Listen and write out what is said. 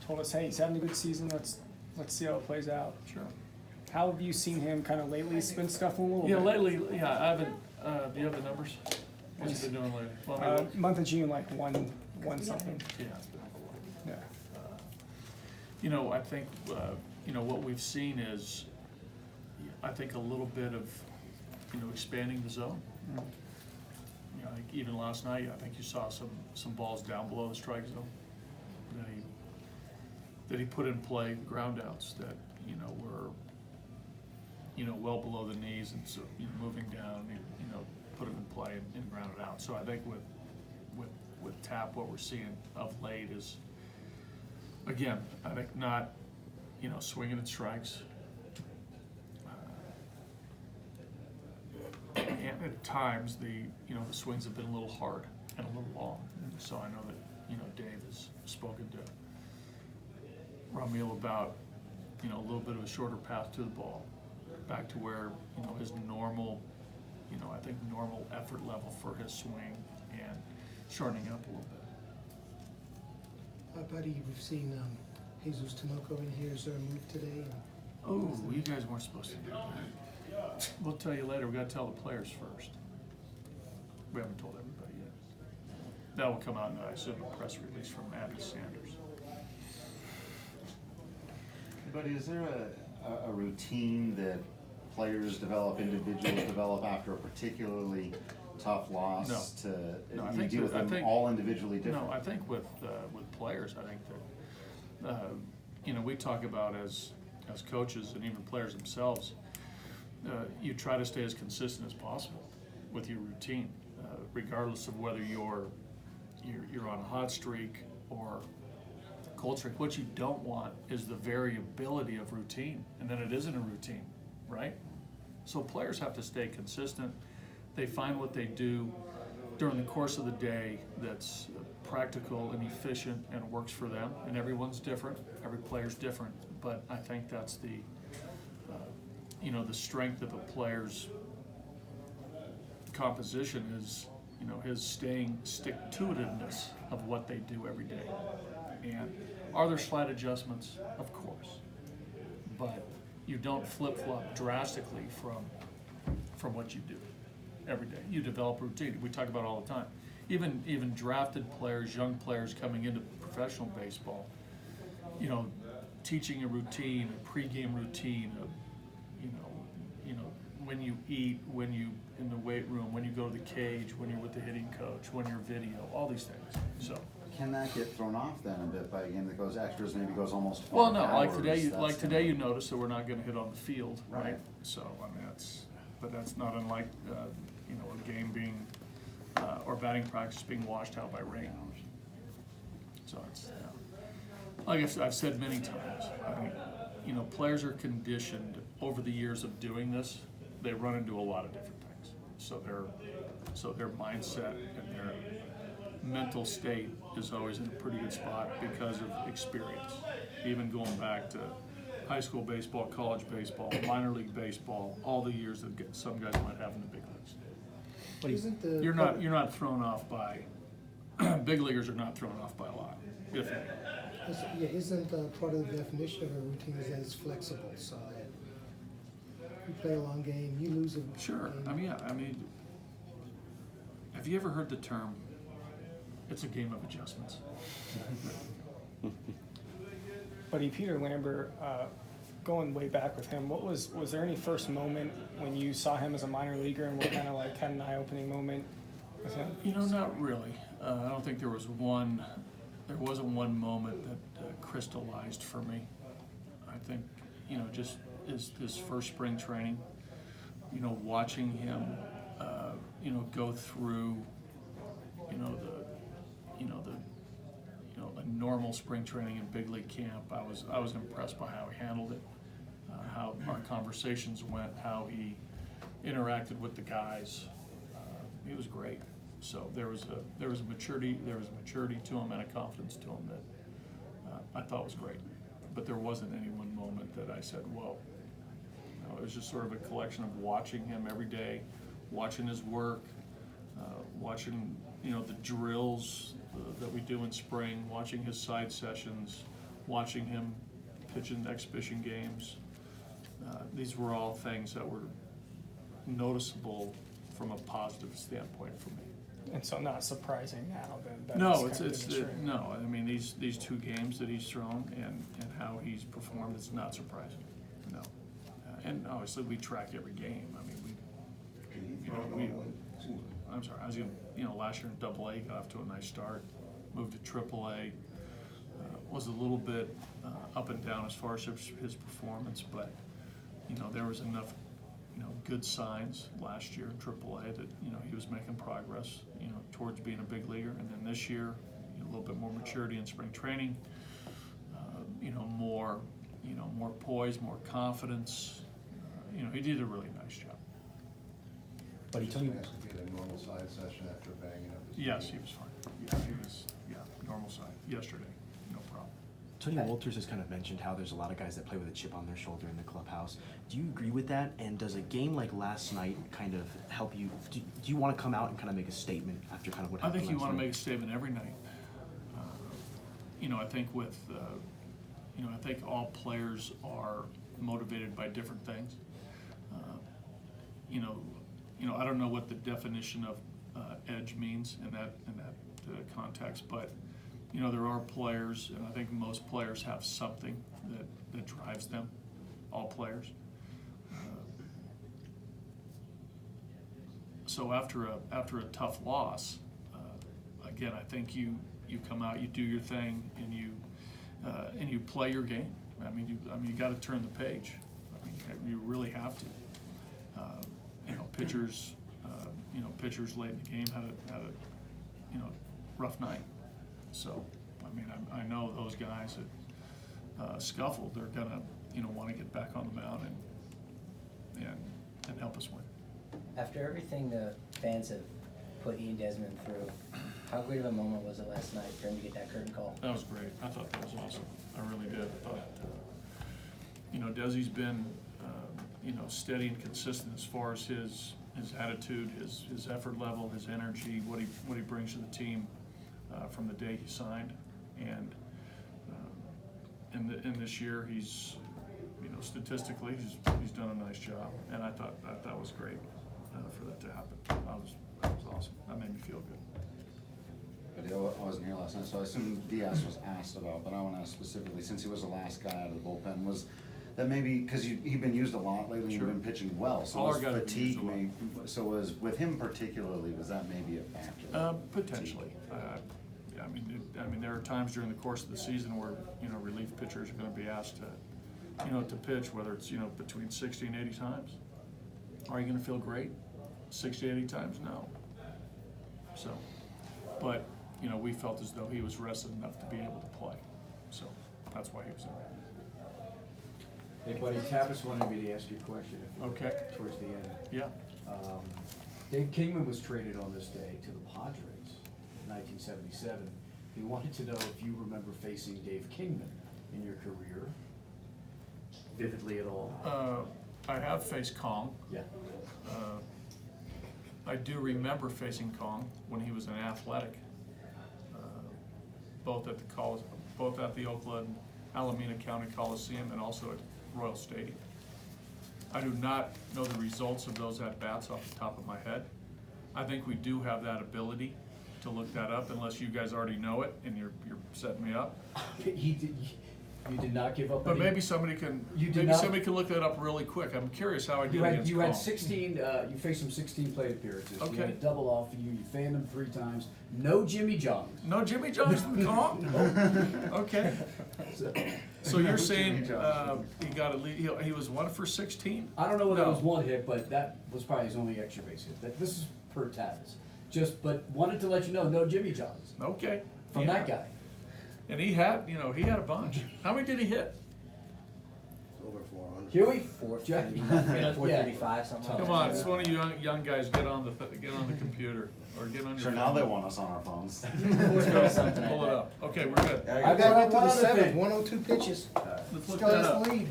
told us, hey, he's having a good season. Let's see how it plays out. Sure. How have you seen him kind of lately? He's been scuffling a little bit. Lately, I haven't. Do you have the numbers? What's he been doing lately? Well, month of June, like one something. Yeah, it's been a little. Yeah. I think what we've seen is, I think a little bit of, expanding the zone. Mm. Like even last night, I think you saw some balls down below the strike zone that he put in play, ground outs that were well below the knees, and so moving down, put them in play and ground it out. So I think with Tap, what we're seeing of late is, again, I think not swinging at strikes. And at times the swings have been a little hard and a little long. So I know that Dave has spoken to Ramiel about a little bit of a shorter path to the ball, back to where his normal I think normal effort level for his swing, and shortening up a little bit. Buddy, we've seen Jesus Tomoko in here. Is there a move today? Oh, you guys weren't supposed to do that. We'll tell you later. We got to tell the players first. We haven't told everybody yet. That will come out in, I assume, a press release from Abby Sanders. Buddy, is there a routine that players develop, individuals develop after a particularly tough loss? No, I you think deal with them all individually different? No, I think with players, I think that we talk about as coaches and even players themselves, you try to stay as consistent as possible with your routine, regardless of whether you're on a hot streak or cold streak. What you don't want is the variability of routine, and then it isn't a routine, right? So players have to stay consistent. They find what they do during the course of the day that's practical and efficient and works for them, and everyone's different. Every player's different, but I think that's the the strength of a player's composition is his stick-to-itiveness of what they do every day. And are there slight adjustments? Of course, but you don't flip-flop drastically from what you do every day. You develop routine. We talk about it all the time. Even drafted players, young players coming into professional baseball, teaching a routine, a pregame routine of, when you eat, when you in the weight room, when you go to the cage, when you're with the hitting coach, when you're video, all these things. So can that get thrown off then a bit by a game that goes extras, maybe goes almost 5 well, no, hours? like today you notice that we're not going to hit on the field, right? So I mean that's not unlike a game being or batting practice being washed out by rain. So it's like I've said many times. I think players are conditioned over the years of doing this. They run into a lot of different things. So their mindset and their mental state is always in a pretty good spot because of experience. Even going back to high school baseball, college baseball, minor league baseball, all the years that some guys might have in the big leagues. You're not thrown off by big leaguers are not thrown off by a lot, if any. Isn't part of the definition of a routine is that it's flexible, so that you play a long game, you lose a Sure. game. I mean, have you ever heard the term, it's a game of adjustments? Buddy Peter Lambert, going way back with him, was there any first moment when you saw him as a minor leaguer and what kind of like had an eye-opening moment with him? Not really. I don't think there wasn't one moment that crystallized for me. I think, just his first spring training, watching him, go through, a normal spring training in big league camp. I was impressed by how he handled it, how our conversations went, how he interacted with the guys. He was great. So there was a maturity to him and a confidence to him that I thought was great. But there wasn't any one moment that I said, whoa. It was just sort of a collection of watching him every day, watching his work, watching you know, the drills that we do in spring, watching his side sessions, watching him pitch in exhibition games. These were all things that were noticeable from a positive standpoint for me. And so not surprising now that No, he's kind of demonstrating. no, I mean, these 2 games that he's thrown and how he's performed, it's not surprising, no. And obviously, we track every game, I mean, I'm sorry, I was gonna, you know, last year in AA, got off to a nice start, moved to AAA, was a little bit up and down as far as his performance, but, you know, there was enough, you know, good signs last year in AAA that, you know, he was making progress, you know, towards being a big leaguer. And then this year, you know, a little bit more maturity in spring training, you know, more poise, more confidence. You know, he did a really nice job. But he told you, Has to get a normal side session after banging up his Yes, knee. he was fine. Yeah, he was, normal side yesterday, no problem. Tony Walters has kind of mentioned how there's a lot of guys that play with a chip on their shoulder in the clubhouse. Do you agree with that? And does a game like last night kind of help you? Do you want to come out and kind of make a statement after kind of what I happened think you last want to night? make a statement every night. You know, I think with, you know, I think all players are motivated by different things. You know, I don't know what the definition of edge means in that context, but you know, there are players, and I think most players have something that drives them. All players. So after a tough loss, again, I think you come out, you do your thing, and you play your game. I mean, you got to turn the page. I mean, you really have to. You know, pitchers late in the game had a rough night. So, I mean, I know those guys that scuffled, they're gonna want to get back on the mound and help us win. After everything the fans have put Ian Desmond through, how great of a moment was it last night for him to get that curtain call? That was great. I thought that was awesome. I really did. I thought, Desi's been, steady and consistent as far as his attitude, his effort level, his energy, what he brings to the team from the day he signed, and in this year he's, statistically he's done a nice job, and I thought that was great for that to happen. That was awesome. That made me feel good. But I wasn't here last night, so I assume Diaz was asked about, but I want to ask specifically, since he was the last guy out of the bullpen, was that maybe, because he'd been used a lot lately, Sure. you've been pitching well, so All our was guys have been used fatigue, a lot. so was, with him particularly, was that maybe a factor? Potentially. Yeah, I mean, there are times during the course of the season where, relief pitchers are gonna be asked to pitch, whether it's, between 60 and 80 times. Are you gonna feel great 60, 80 times? No. So, but, we felt as though he was rested enough to be able to play. So, that's why he was in there. Hey, buddy, Tapas wanted me to ask you a question. Okay. Towards the end. Yeah. Dave Kingman was traded on this day to the Padres in 1977. He wanted to know if you remember facing Dave Kingman in your career vividly at all. I have faced Kong. Yeah. I do remember facing Kong when he was an Athletic, both at the Oakland Alameda County Coliseum and also at Royal Stadium. I do not know the results of those at-bats off the top of my head. I think we do have that ability to look that up, unless you guys already know it and you're setting me up. You did not give up. But any- maybe somebody can somebody can look that up really quick. I'm curious how I did against You had Kong. 16. You faced him 16 plate appearances. You Okay. had a double off you. You fanned him 3 times. No Jimmy Johns. No Jimmy Johnson, Kong? Okay. So you're saying he got a lead, he was 1 for 16? I don't know whether No. it was one hit, but that was probably his only extra base hit. This is per Tavis. But wanted to let you know, no Jimmy Johns Okay. from Yeah. that guy. And he had a bunch. How many did he hit? Over 400. Huey? 435, something like that. Come on, it's one of you young guys, get on the computer, or get on your Sure, phone. now they want us on our phones. Something Pull like it that. up. Okay, we're good. I got right to One the other thing. 7th, 102 pitches. Let's look Still that has up. the lead.